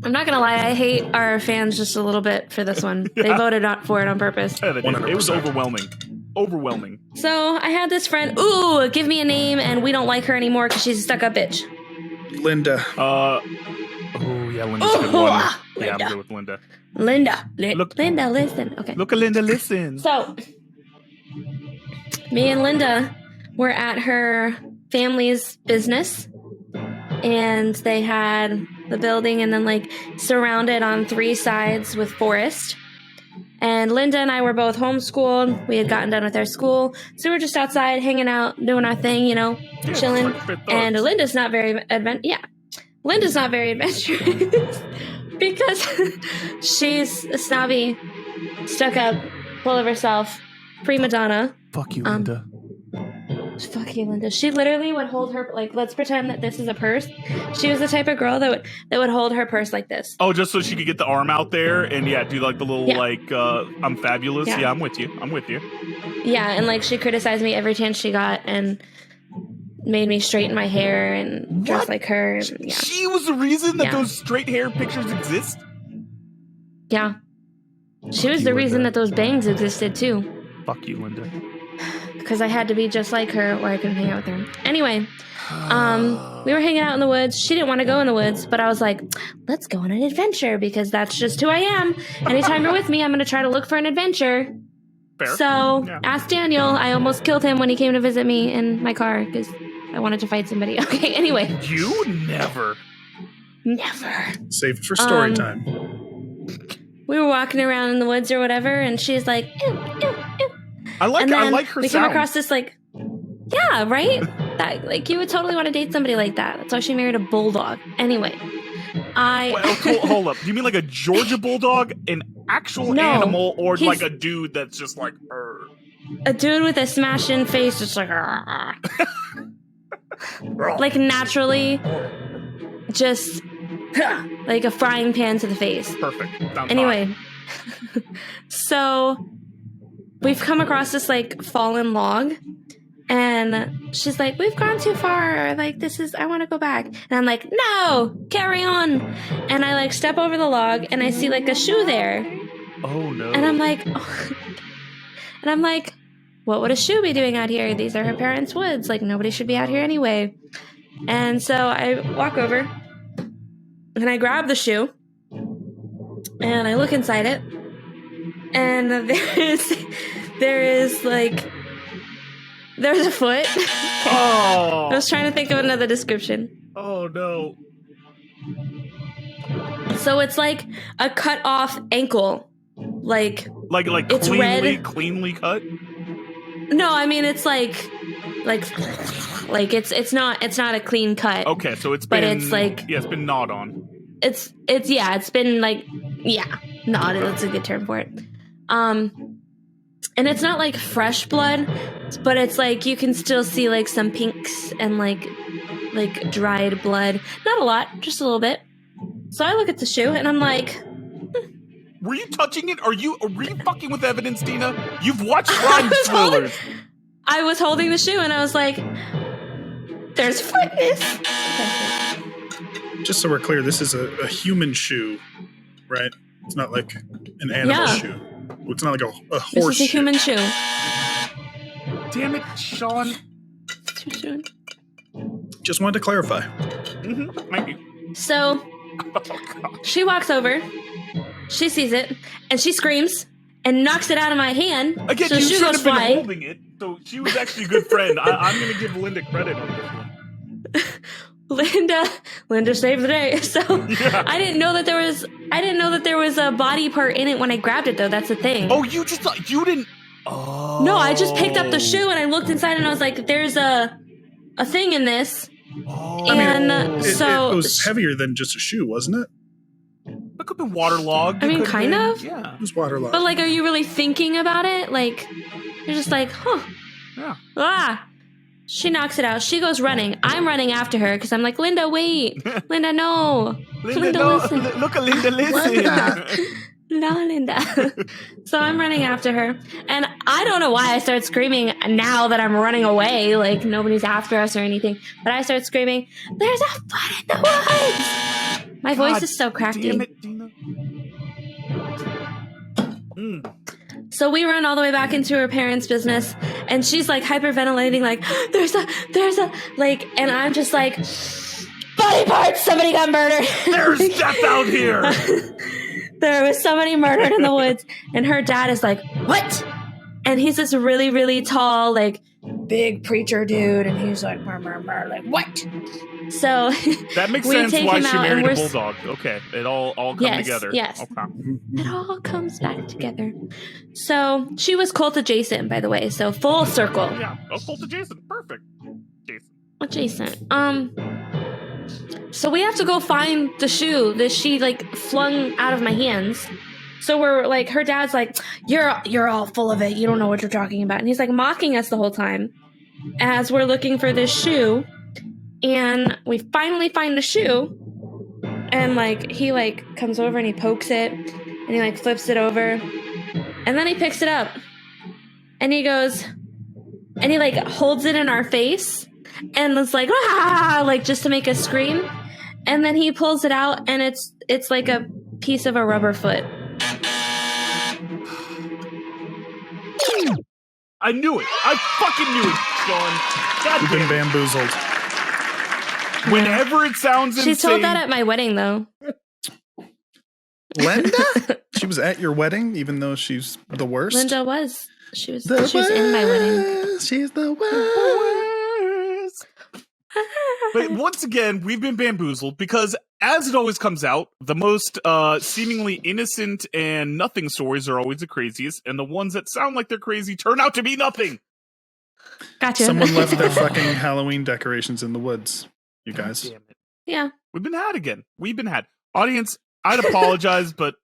I'm not gonna lie, I hate our fans just a little bit for this one. Yeah. They voted for it on purpose. Yeah, it was overwhelming. So I had this friend. Ooh, give me a name, and we don't like her anymore because she's a stuck-up bitch. Linda. Linda's a good one. Yeah, I'm good with Linda. Linda, listen. Okay. Look at Linda, listen. So, me and Linda were at her family's business, and they had the building and then like surrounded on 3 sides with forest. And Linda and I were both homeschooled. We had gotten done with our school, so we were just outside hanging out, doing our thing, chilling. And Linda's not very Linda's not very adventurous because she's a snobby, stuck up, full of herself, prima donna. Fuck you, Linda. Fuck you, Linda. She literally would hold her, like, let's pretend that this is a purse. She was the type of girl that would hold her purse like this. Oh, just so she could get the arm out there and do like the little I'm fabulous. Yeah, I'm with you. Yeah, and like she criticized me every chance she got and made me straighten my hair and dress like her. And, yeah. She was the reason that those straight hair pictures exist? Yeah. She was the reason that those bangs existed too. Fuck you, Linda. Because I had to be just like her or I couldn't hang out with her. Anyway, we were hanging out in the woods. She didn't want to go in the woods, but I was like, let's go on an adventure because that's just who I am. Anytime you're with me, I'm going to try to look for an adventure. Fair. So, ask Daniel. I almost killed him when he came to visit me in my car because I wanted to fight somebody. Okay, anyway. You never. Save it for story time. We were walking around in the woods or whatever, and she's like, ew, ew, ew. I like her we sound. came across this, like, yeah, right? That, like, you would totally want to date somebody like that. That's why she married a bulldog. Anyway, hold up. Do you mean like a Georgia bulldog, an actual animal, or like a dude that's just like, a dude with a smashed-in face, just like, like naturally, just like a frying pan to the face. Perfect. Anyway, so we've come across this like fallen log, and she's like, we've gone too far, like I want to go back. And I'm like, no, carry on. And I like step over the log and I see like a shoe there. Oh no. And I'm like, what would a shoe be doing out here? These are her parents' woods, like nobody should be out here anyway. And so I walk over and I grab the shoe and I look inside it, and there's a foot. Oh. I was trying to think of another description. Oh no. So it's like a cut off ankle. Like it's cleanly cut? No, I mean it's like it's not a clean cut. Okay, so it's been gnawed on. It's been gnawed. That's a good term for it. And it's not like fresh blood, but it's like you can still see like some pinks and like dried blood. Not a lot, just a little bit. So I look at the shoe and I'm like, Were you touching it? Were you fucking with evidence, Dina? You've watched crime thrillers. I was holding the shoe and I was like, there's footness. Just so we're clear, this is a human shoe, right? It's not like an animal shoe. It's not like a horse This is a human shoe. Damn it, Sean. Too soon. Just wanted to clarify. Might be. So she walks over, she sees it, and she screams and knocks it out of my hand. Again, so you the shoe should goes have been flying. holding it. So she was actually a good friend. I'm going to give Linda credit on this one. Linda saved the day. So Yeah. I didn't know that there was a body part in it when I grabbed it, though. That's the thing. Oh, you just thought you didn't. Oh. No, I just picked up the shoe and I looked inside and I was like, there's a thing in this. Oh. And It so was heavier than just a shoe, wasn't it? It could have been waterlogged. I mean, It could have kind been- of. Yeah. It was waterlogged. But like, are you really thinking about it? Like, you're just like, huh. Yeah. Ah. She knocks it out. She goes running. I'm running after her because I'm like, Linda, wait. Linda, no. Linda, no, listen. look at Linda, listen. No, Linda. So I'm running after her. And I don't know why I start screaming now that I'm running away. Like, nobody's after us or anything. But I start screaming, there's a foot in the woods. My voice is so cracky. Damn it, Dina. So we run all the way back into her parents' business, and she's like hyperventilating, like, there's a, like, and I'm just like, body parts, somebody got murdered. There's death out here. There was somebody murdered in the woods, and her dad is like, what? And he's this really, really tall, like, big preacher dude, and he's like, mur, mur, mur, like, what? So That makes we sense take why him she out, and married a we're bulldog. Okay, it all come Yes, together. yes. Okay. it all comes back together. So she was cult adjacent, by the way, so full circle. Yeah, cult adjacent. Perfect. Jason. Adjacent. So we have to go find the shoe that she like flung out of my hands. So we're like, her dad's like, you're all full of it. You don't know what you're talking about. And he's like mocking us the whole time as we're looking for this shoe. And we finally find the shoe. And like, he like comes over and he pokes it and he like flips it over. And then he picks it up and he goes, and he like holds it in our face and it's like, ah, like just to make us scream. And then he pulls it out and it's like a piece of a rubber foot. I knew it. I fucking knew it, Sean. God You've been damn it. bamboozled. Whenever it sounds She insane. told that at my wedding though. Linda? She was at your wedding, even though she's the worst? Linda was. She was The she was in my wedding. worst. She's the worst. But once again, we've been bamboozled because, as it always comes out, the most seemingly innocent and nothing stories are always the craziest, and the ones that sound like they're crazy turn out to be nothing. Gotcha. Someone left their fucking Halloween decorations in the woods, you guys. Damn it. Yeah. We've been had again. We've been had. Audience, I'd apologize, but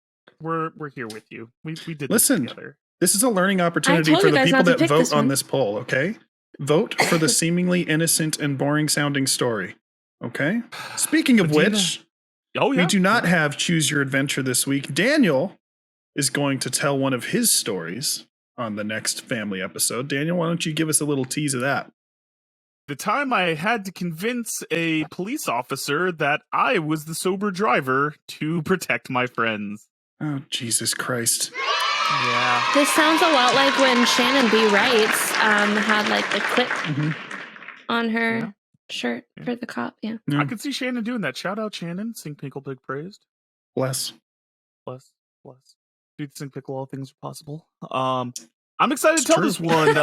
we're here with you. We did Listen. this together. This is a learning opportunity told for you the guys people not to that pick vote this on one. this poll, okay? Vote for the seemingly innocent and boring sounding story, okay? Speaking of Adina. which, Oh, yeah. we do not have Choose Your Adventure this week. Daniel is going to tell one of his stories on the next family episode. Daniel, why don't you give us a little tease of that? The time I had to convince a police officer that I was the sober driver to protect my friends. Oh, Jesus Christ. Yeah. This sounds a lot like when Shannon B. Wrights had like the clip Mhm. on her Yeah. shirt Yeah. for the cop. Yeah. Yeah. I could see Shannon doing that. Shout out Shannon. Sing Pickle Big praised. Bless. Bless. Dude, Sing Pickle, all things are possible. I'm excited It's to tell true. this one, in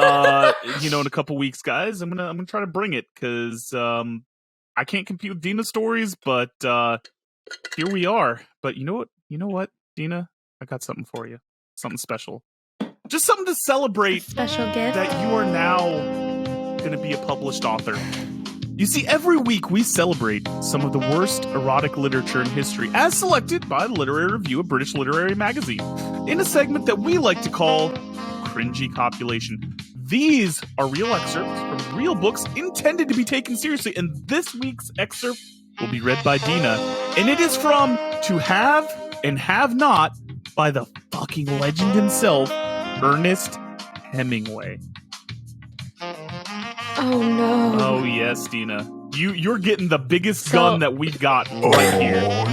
a couple weeks, guys. I'm gonna try to bring it because I can't compete with Dina's stories, but here we are. But you know what, Dina? I got something for you. Something special. Just something to celebrate Special gift. that you are now going to be a published author. You see, every week we celebrate some of the worst erotic literature in history, as selected by the Literary Review, a British literary magazine, in a segment that we like to call Cringy Copulation. These are real excerpts from real books intended to be taken seriously, and this week's excerpt will be read by Dina. And it is from To Have and Have Not by the fucking legend himself, Ernest Hemingway. Oh no. Oh yes, Dina. You're getting the biggest gun that we got right here.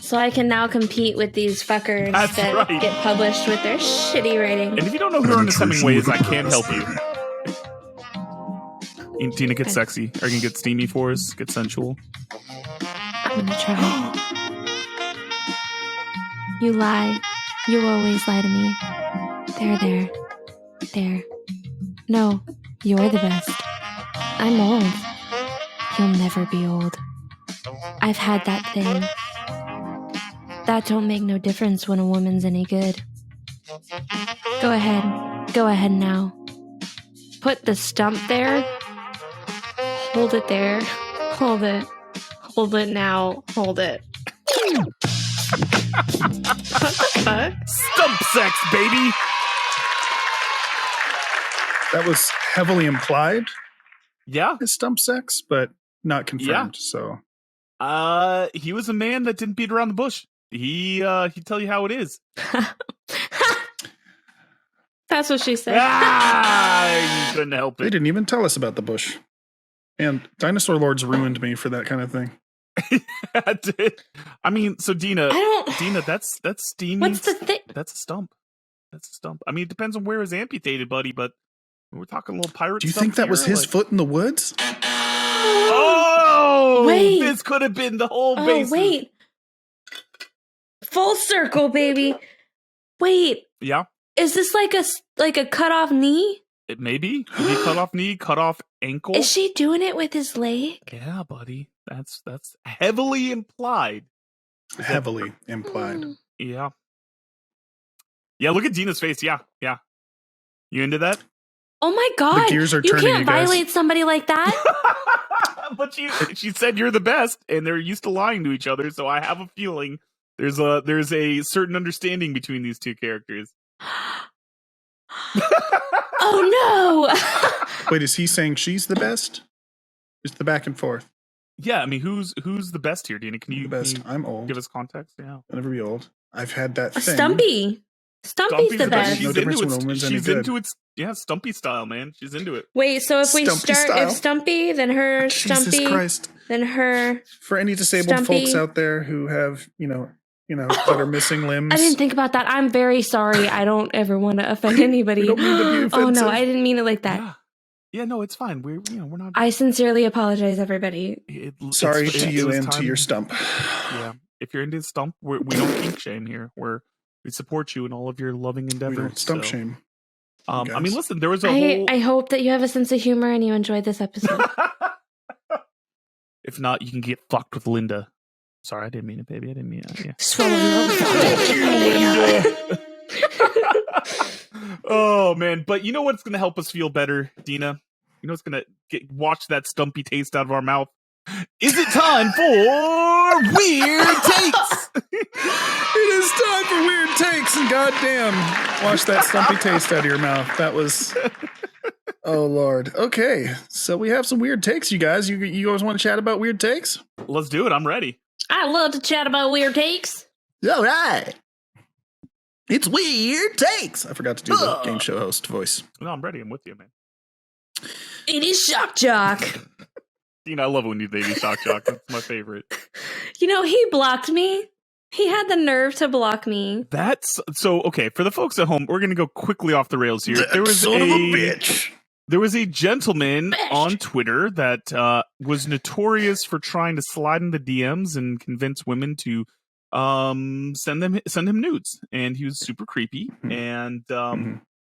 So I can now compete with these fuckers That's that right. get published with their shitty ratings. And if you don't know who Ernest Hemingway is, I can't help you. Dina, get sexy. Are you gonna get steamy for us? Get sensual? I'm gonna try. You lie. You always lie to me. There. No, you're the best. I'm old. You'll never be old. I've had that thing. That don't make no difference when a woman's any good. Go ahead now. Put the stump there. Hold it there. Hold it now. Hold it. What the fuck? Stump sex, baby! That was heavily implied Yeah. as stump sex, but not confirmed. So He was a man that didn't beat around the bush. He'd tell you how it is. That's what she said. You couldn't help they it. didn't even tell us about the bush. And Dinosaur Lords ruined me for that kind of thing. I mean, so Dina, that's steamy. What's the thing? That's a stump. I mean, it depends on where it's amputated, buddy, but we're talking a little pirate Do you stuff think that was here, his foot in the woods? Oh! Wait. This could have been the whole Oh, basis. wait. Full circle, baby. Wait. Yeah, Is this like a cut off knee? it may be. Could be cut off knee, cut off ankle. Is she doing it with his leg? Yeah, buddy. That's heavily implied. Heavily implied. Mm. Yeah. Yeah, look at Dina's face. Yeah. You into that? Oh my god. The gears are you turning, can't you guys. violate somebody like that. But she said you're the best, and they're used to lying to each other, so I have a feeling there's a certain understanding between these two characters. Oh no. Wait, is he saying she's the best? Just the back and forth. Yeah, I mean, who's the best here, Dina? Can you, The best. can you I'm old. give us context? Yeah. I'll never be old. I've had that thing. Stumpy's the best. She's No difference into when a it. woman's any She's good. into it. Yeah, Stumpy style, man. She's into it. Wait, so if we Stumpy start style. if Stumpy, then her, Jesus Stumpy, Christ. then her. For any disabled Stumpy. folks out there who have, that are missing limbs. I didn't think about that. I'm very sorry. I don't ever want to offend anybody. We don't mean to be Oh offensive. no, I didn't mean it like that. Yeah, no, it's fine. We're not. I sincerely apologize, everybody. Sorry it's- to it you was and to time- your stump. Yeah, if you're into stump, we don't kink shame here. We support you in all of your loving We endeavors. don't stump so. shame. I guys. mean, listen, there was a whole. I hope that you have a sense of humor and you enjoyed this episode. If not, you can get fucked with Linda. Sorry, I didn't mean it, baby. I didn't mean it. Yeah. Oh man, but you know what's gonna help us feel better, Dina? You know what's gonna watch that stumpy taste out of our mouth? Is it time for Weird Takes? It is time for weird takes, and goddamn, wash that stumpy taste out of your mouth. That was, oh lord. Okay, so we have some weird takes, you guys. You guys want to chat about weird takes? Let's do it. I'm ready. I love to chat about weird takes. All right, it's weird takes. I forgot to do the game show host voice. No, I'm ready. I'm with you, man. It is Shock Jock. Dina, I love when you do Shock Jock. That's my favorite. You know, he blocked me. He had the nerve to block me. That's so okay. For the folks at home, we're gonna go quickly off the rails here. There was Son of a bitch. There was a gentleman on Twitter that was notorious for trying to slide in the DMs and convince women to send him nudes, and he was super creepy. And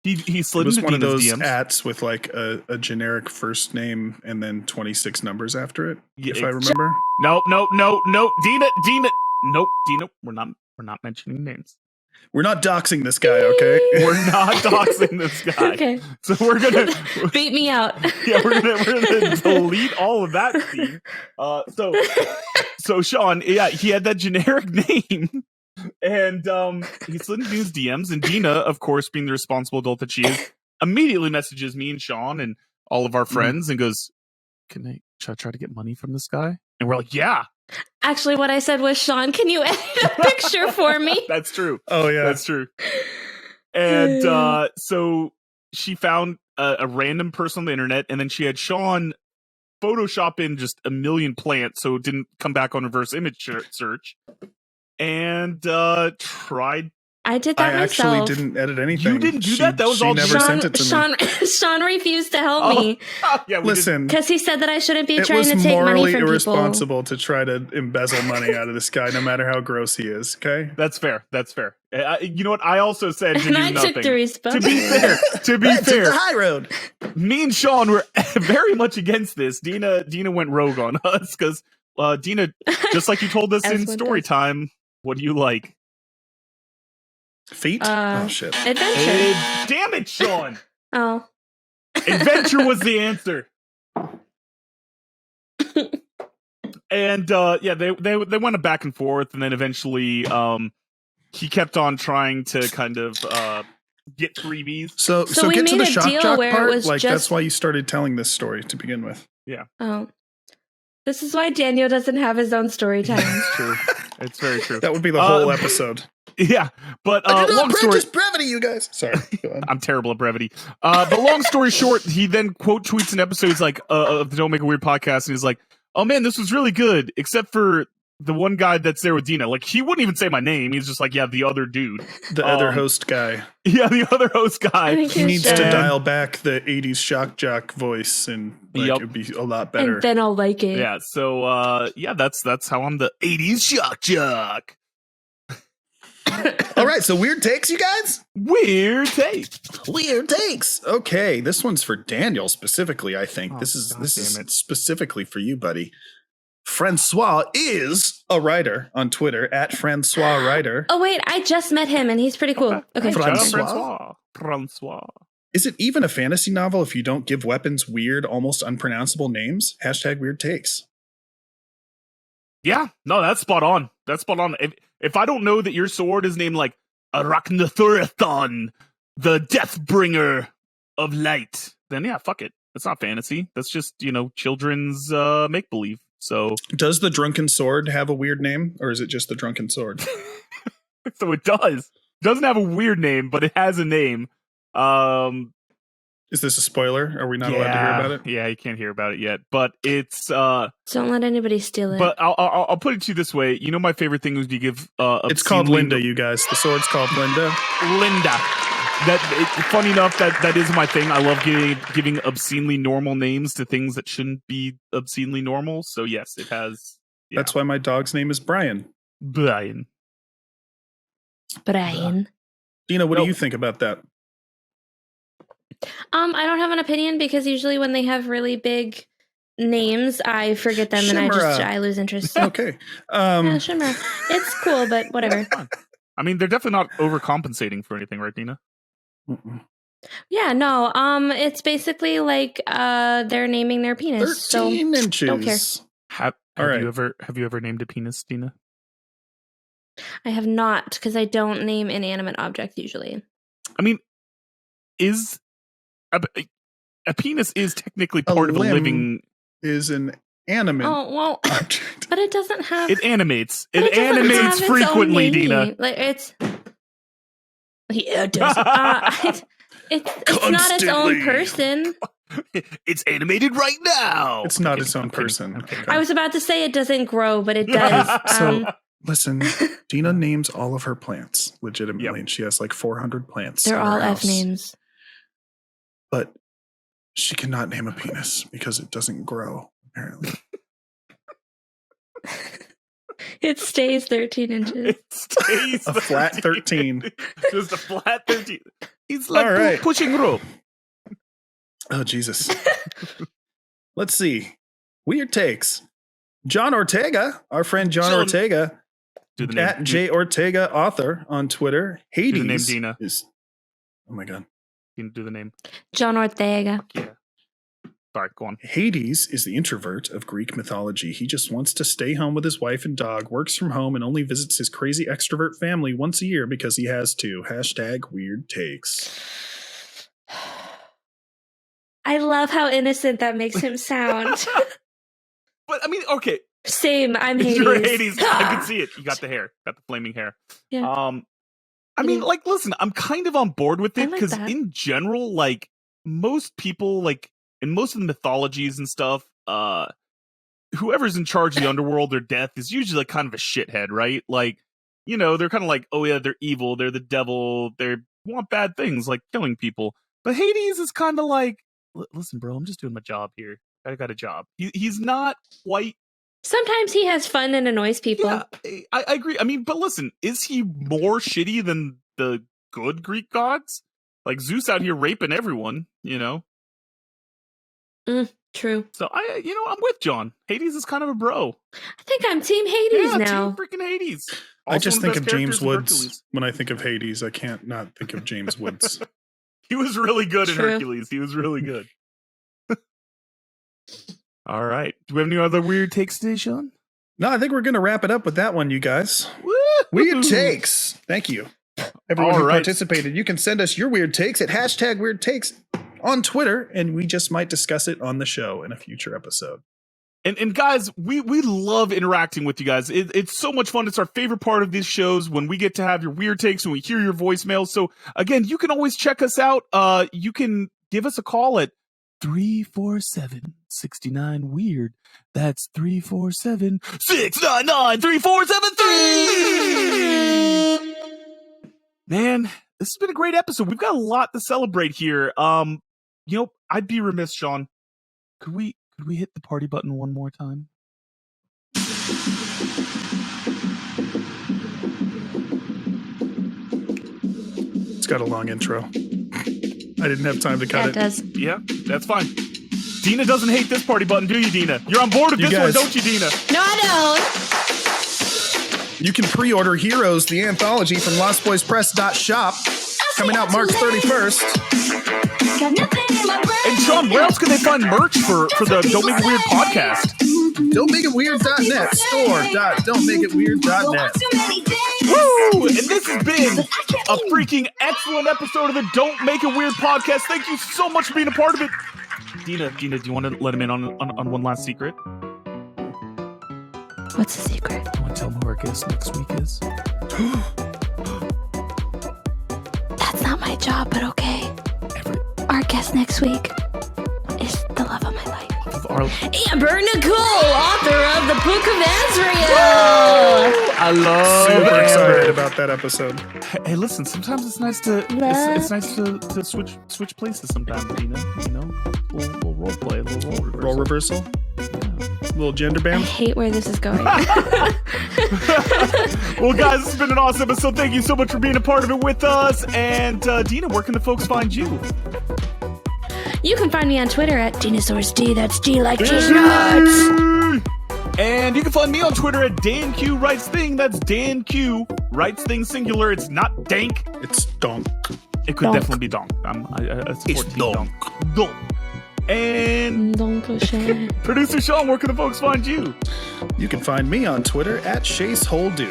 he slid It was into one of Dina's those DMs. ats with like a generic first name and then 26 numbers after it. Yeah, if I remember. No, Dina, nope, Dina. We're not mentioning names. We're not doxing this guy, okay? We're not doxing this guy. Okay. So we're gonna Beat me out. yeah, we're gonna delete all of that scene. So Sean, yeah, he had that generic name, and he slid into his DMs, and Dina, of course, being the responsible adult that she is, immediately messages me and Sean and all of our friends and goes, "Can should I try to get money from this guy? And we're like, yeah. Actually, what I said was, Sean, can you edit a picture for me? That's true. Oh, yeah. That's true. And so she found a random person on the internet, and then she had Sean Photoshop in just a million plants so it didn't come back on reverse image search. And tried. I did that myself. I actually didn't edit anything. You didn't do that? That was all never sent it to me. Sean refused to help me. Yeah, listen, because he said that I shouldn't be it trying was to take money morally from irresponsible to try to embezzle money out of this guy, no matter how gross he is. Okay, that's fair. That's fair. You know what? I also said to and do I nothing. took the responsibility. To be fair, the high road. Me and Sean were very much against this. Dina went rogue on us because Dina, just like you told us in story time, what do you like? Feet? Oh shit! Adventure. Damn it, Sean! Oh, adventure was the answer. And they went back and forth, and then eventually he kept on trying to kind of get freebies. So we get to made the a shock deal jock where it part. was Like just- that's why you started telling this story to begin with. Yeah. Oh. This is why Daniel doesn't have his own story time. It's true. It's very true. That would be the whole episode. Yeah, but I do not long story. practice brevity, you guys. Sorry, go on. I'm terrible at brevity. But long story short, he then quote tweets an episode. He's like, of the Don't Make a Weird podcast, and he's like, "Oh man, this was really good, except for the one guy that's there with Dina." Like, he wouldn't even say my name. He's just like, "Yeah, the other dude, the other host guy." Yeah, the other host guy. He needs to dial back the '80s shock jock voice, and it'd be a lot better. And then I'll like it. Yeah. So that's how I'm the '80s shock jock. All right, so weird takes, you guys? Weird takes. Weird takes. Okay, this one's for Daniel specifically, I think. This is damn it. specifically for you, buddy. Francois is a writer on Twitter, at Francois Writer. Oh, wait, I just met him, and he's pretty cool. Okay. Francois. Is it even a fantasy novel if you don't give weapons weird, almost unpronounceable names? Hashtag weird takes. Yeah, no, that's spot on. That's spot on. If I don't know that your sword is named like Arachnothurathon, the Deathbringer of Light, then yeah, fuck it. That's not fantasy. That's just, children's make-believe. So does the Drunken Sword have a weird name, or is it just the Drunken Sword? So it does. It doesn't have a weird name, but it has a name. Is this a spoiler? Are we not allowed to hear about it? Yeah, you can't hear about it yet. But it's don't let anybody steal it. But I'll put it to you this way. You know, my favorite thing is you give it's called Linda, you guys. The sword's called Linda. Linda. Funny enough, that is my thing. I love giving obscenely normal names to things that shouldn't be obscenely normal. So yes, it has. Yeah. That's why my dog's name is Brian. Brian. Dina, what do you think about that? I don't have an opinion because usually when they have really big names, I forget them and I lose interest. So. Okay. Yeah, Shimmer. It's cool, but whatever. I mean, they're definitely not overcompensating for anything, right, Dina? Mm-mm. Yeah, no. It's basically like they're naming their penis. 13 inches. Don't care. Have you ever named a penis, Dina? I have not, because I don't name inanimate objects usually. I mean, is a penis is technically part of a living is an animate object. But it doesn't have. It animates. It animates frequently, Dina. Like it's. Yeah, it does. It's not its own person. It's animated right now. It's not its own person. Okay. I was about to say it doesn't grow, but it does. So listen, Dina names all of her plants legitimately, and she has like 400 plants. They're all F names. But she cannot name a penis because it doesn't grow, apparently. It stays 13 inches. It stays a flat 13. Just a flat 13. He's like pushing rope. Oh, Jesus. Let's see. Weird takes. John Ortega, our friend John Ortega, at J Ortega author on Twitter. Hades. Do the name Dina. Oh my God. You can do the name. John Ortega. Yeah. Sorry, go on. Hades is the introvert of Greek mythology. He just wants to stay home with his wife and dog, works from home, and only visits his crazy extrovert family once a year because he has to. Hashtag weird takes. I love how innocent that makes him sound. But I mean, okay. Same. I'm Hades. You're Hades. I can see it. You got the hair. Got the flaming hair. Yeah. I mean, like, listen, I'm kind of on board with it because that. in general, like, most people, like, in most of the mythologies and stuff, whoever's in charge of the underworld or death is usually like kind of a shithead, right? Like, you know, they're kind of like, oh yeah, they're evil, they're the devil, they want bad things like killing people. But Hades is kind of like, listen, bro, I'm just doing my job here. I got a job. He's not quite. Sometimes he has fun and annoys people. Yeah, I agree. I mean, but listen, is he more shitty than the good Greek gods? Like Zeus out here raping everyone, you know? True. So I'm with John. Hades is kind of a bro. I think I'm Team Hades now. Team freaking Hades. I just Also one think the of best James characters in Woods Hercules. when I think of Hades. I can't not think of James Woods. He was really good in True. Hercules. He was really good. All right. Do we have any other weird takes today, Sean? No, I think we're going to wrap it up with that one, you guys. Woo! Weird takes. Thank you. Everyone All who right. participated. You can send us your weird takes at #WeirdTakes on Twitter, and we just might discuss it on the show in a future episode. And guys, we love interacting with you guys. It's so much fun. It's our favorite part of these shows when we get to have your weird takes and we hear your voicemails. So again, you can always check us out. You can give us a call at 347-69-WEIRD. That's 347-699-3473. Man, this has been a great episode. We've got a lot to celebrate here. I'd be remiss, Sean. Could we hit the party button one more time? It's got a long intro. I didn't have time to cut It does. Yeah, that's fine. Dina doesn't hate this party button, do you, Dina? You're on board with this one, don't you, Dina? No, I You can pre-order Heroes, the anthology from LostBoysPress.shop. Coming out March 31st. And Sean, where else can they find merch for the Don't Make It Weird podcast? Don'tMakeItWeird.net. Store.don'tmakeitweird.net. Woo! And this has been a freaking excellent episode of the Don't Make It Weird podcast. Thank you so much for being a part of it. Dina, do you want to let him in on one last secret? What's the secret? You want to tell him who our guest next week is? That's not my job, but okay. Our guest next week is the love of my life. Amber Nicole, author of the Book of Azrael. I love Super Amber. excited about that episode. Hey, listen. Sometimes it's nice to switch places. Sometimes, Dina. You know, little role play, a little role reversal. Little gender I band. hate where this is going. Well, guys, this has been an awesome episode. Thank you so much for being a part of it with us. And Dina, where can the folks find you? You can find me on Twitter at DinosaurusD. That's D like cheese nuts. And you can find me on Twitter at DanQ That's Dan Q Writes Things singular. It's not dank. It's donk. It could definitely be donk. I support It's Team donk. Donk. And producer Sean, where can the folks find you? You can find me on Twitter at ChaseHoleDo.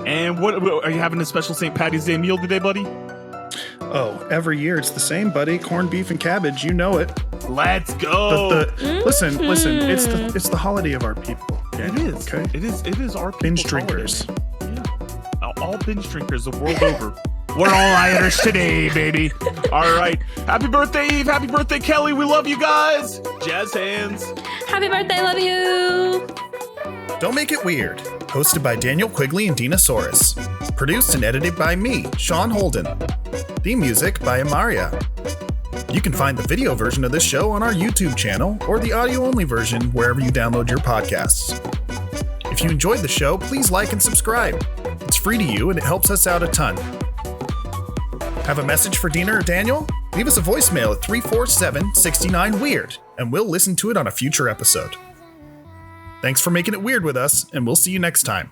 And what are you having a special St. Patty's Day meal today, buddy? Oh, every year it's the same, buddy. Corned beef and cabbage, you know it. Let's go. Listen. It's the holiday of our people. It is. Okay. It is our Binge people's drinkers. holiday. Yeah. All binge drinkers the world over. We're all Irish today, baby. All right. Happy birthday, Eve. Happy birthday, Kelly. We love you guys. Jazz hands. Happy birthday, love you. Don't Make It Weird. Hosted by Daniel Quigley and Dinosaurus. Produced and edited by me, Sean Holden. Theme music by Amaria. You can find the video version of this show on our YouTube channel or the audio-only version wherever you download your podcasts. If you enjoyed the show, please like and subscribe. It's free to you and it helps us out a ton. Have a message for Dina or Daniel? Leave us a voicemail at 347-69-WEIRD and we'll listen to it on a future episode. Thanks for making it weird with us, and we'll see you next time.